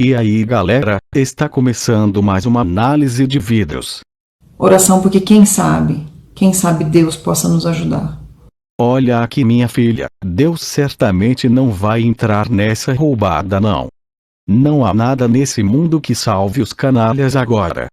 E aí galera, está começando mais uma análise de vídeos. Oração porque quem sabe Deus possa nos ajudar. Olha aqui minha filha, Deus certamente não vai entrar nessa roubada não. Não há nada nesse mundo que salve os canalhas agora.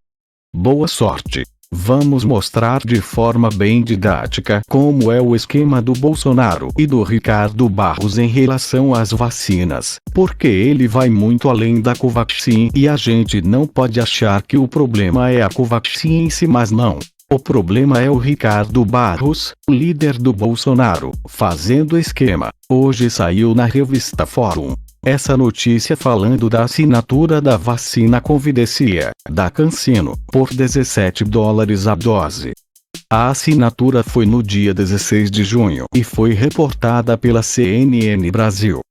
Boa sorte. Vamos mostrar de forma bem didática como é o esquema do Bolsonaro e do Ricardo Barros em relação às vacinas, porque ele vai muito além da Covaxin e a gente não pode achar que o problema é a Covaxin em si, mas não. O problema é o Ricardo Barros, o líder do Bolsonaro, fazendo esquema. Hoje saiu na revista Fórum essa notícia falando da assinatura da vacina Convidecia, da CanSino, por $17 a dose. A assinatura foi no dia 16 de junho e foi reportada pela CNN Brasil.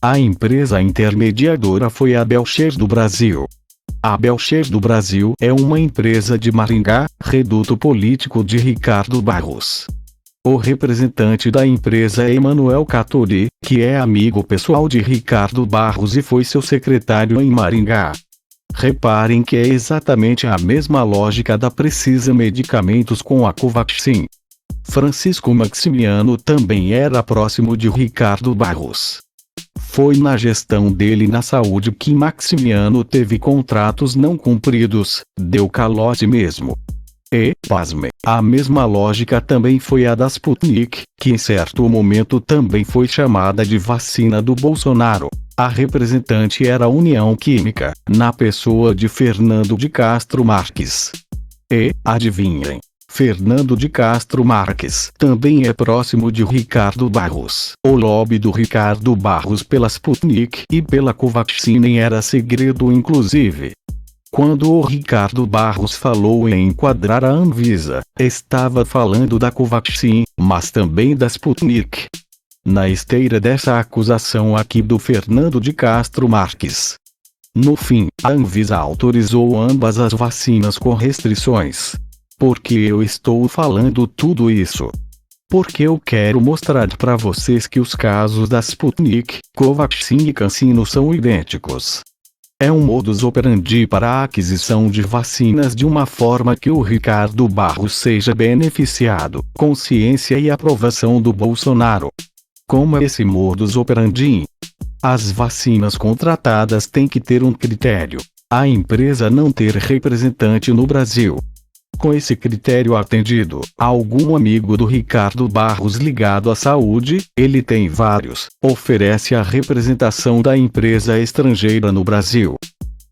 A empresa intermediadora foi a Belcher do Brasil. A Belcher do Brasil é uma empresa de Maringá, reduto político de Ricardo Barros. O representante da empresa é Emanuel Cattori, que é amigo pessoal de Ricardo Barros e foi seu secretário em Maringá. Reparem que é exatamente a mesma lógica da Precisa Medicamentos com a Covaxin. Francisco Maximiano também era próximo de Ricardo Barros. Foi na gestão dele na saúde que Maximiano teve contratos não cumpridos, deu calote mesmo. E, pasmem, a mesma lógica também foi a da Sputnik, que em certo momento também foi chamada de vacina do Bolsonaro. A representante era a União Química, na pessoa de Fernando de Castro Marques. E, adivinhem, Fernando de Castro Marques também é próximo de Ricardo Barros. O lobby do Ricardo Barros pela Sputnik e pela Covaxin era segredo inclusive. Quando o Ricardo Barros falou em enquadrar a Anvisa, estava falando da Covaxin, mas também da Sputnik. Na esteira dessa acusação aqui do Fernando de Castro Marques. No fim, a Anvisa autorizou ambas as vacinas com restrições. Por que eu estou falando tudo isso? Porque eu quero mostrar para vocês que os casos da Sputnik, Covaxin e CanSino são idênticos. É um modus operandi para a aquisição de vacinas de uma forma que o Ricardo Barros seja beneficiado, com ciência e aprovação do Bolsonaro. Como é esse modus operandi? As vacinas contratadas têm que ter um critério: a empresa não ter representante no Brasil. Com esse critério atendido, algum amigo do Ricardo Barros ligado à saúde, ele tem vários, oferece a representação da empresa estrangeira no Brasil.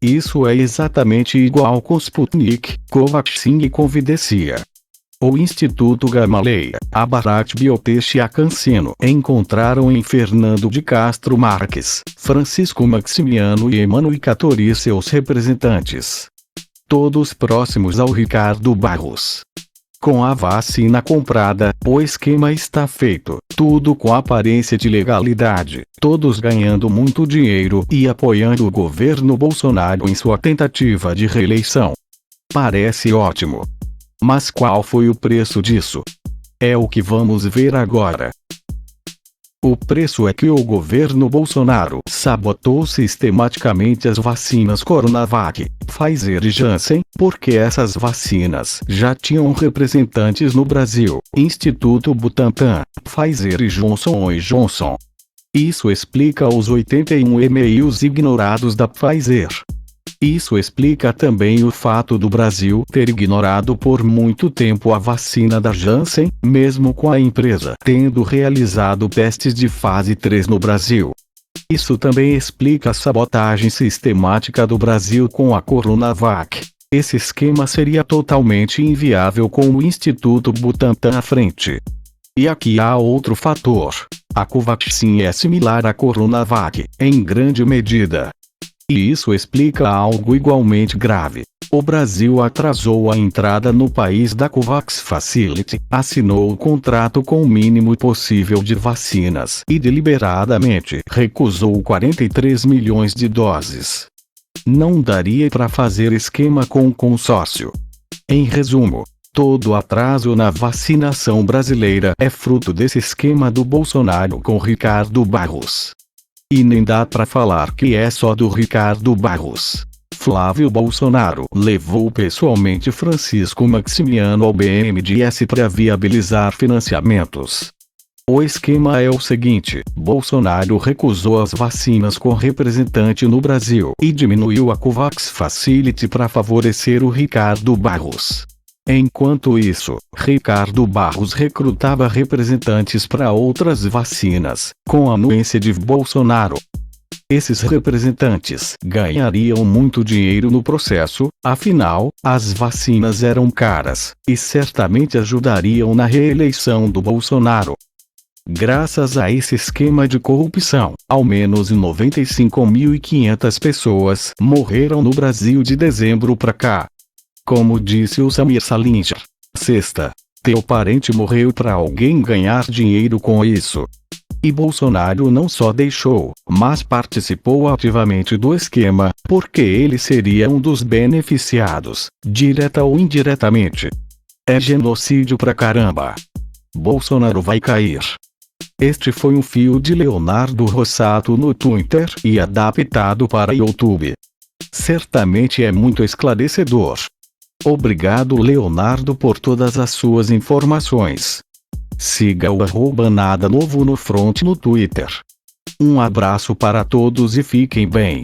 Isso é exatamente igual com Sputnik, Covaxin e Convidecia. O Instituto Gamaleya, a Bharat Biotech e a CanSino encontraram em Fernando de Castro Marques, Francisco Maximiano e Emanuel Cattori seus representantes. Todos próximos ao Ricardo Barros. Com a vacina comprada, o esquema está feito, tudo com aparência de legalidade, todos ganhando muito dinheiro e apoiando o governo Bolsonaro em sua tentativa de reeleição. Parece ótimo. Mas qual foi o preço disso? É o que vamos ver agora. O preço é que o governo Bolsonaro sabotou sistematicamente as vacinas Coronavac, Pfizer e Janssen, porque essas vacinas já tinham representantes no Brasil, Instituto Butantan, Pfizer e Johnson & Johnson. Isso explica os 81 e-mails ignorados da Pfizer. Isso explica também o fato do Brasil ter ignorado por muito tempo a vacina da Janssen, mesmo com a empresa tendo realizado testes de fase 3 no Brasil. Isso também explica a sabotagem sistemática do Brasil com a Coronavac. Esse esquema seria totalmente inviável com o Instituto Butantan à frente. E aqui há outro fator. A Covaxin é similar à Coronavac, em grande medida. E isso explica algo igualmente grave. O Brasil atrasou a entrada no país da COVAX Facility, assinou o contrato com o mínimo possível de vacinas e deliberadamente recusou 43 milhões de doses. Não daria para fazer esquema com o consórcio. Em resumo, todo atraso na vacinação brasileira é fruto desse esquema do Bolsonaro com Ricardo Barros. E nem dá pra falar que é só do Ricardo Barros. Flávio Bolsonaro levou pessoalmente Francisco Maximiano ao BNDES para viabilizar financiamentos. O esquema é o seguinte: Bolsonaro recusou as vacinas com representante no Brasil e diminuiu a COVAX Facility para favorecer o Ricardo Barros. Enquanto isso, Ricardo Barros recrutava representantes para outras vacinas, com a anuência de Bolsonaro. Esses representantes ganhariam muito dinheiro no processo, afinal, as vacinas eram caras, e certamente ajudariam na reeleição do Bolsonaro. Graças a esse esquema de corrupção, ao menos 95.500 pessoas morreram no Brasil de dezembro pra cá. Como disse o Samir Salinger, sexta, teu parente morreu pra alguém ganhar dinheiro com isso. E Bolsonaro não só deixou, mas participou ativamente do esquema, porque ele seria um dos beneficiados, direta ou indiretamente. É genocídio pra caramba. Bolsonaro vai cair. Este foi um fio de Leonardo Rossato no Twitter e adaptado para YouTube. Certamente é muito esclarecedor. Obrigado, Leonardo, por todas as suas informações. Siga o @nada novo no front no Twitter. Um abraço para todos e fiquem bem.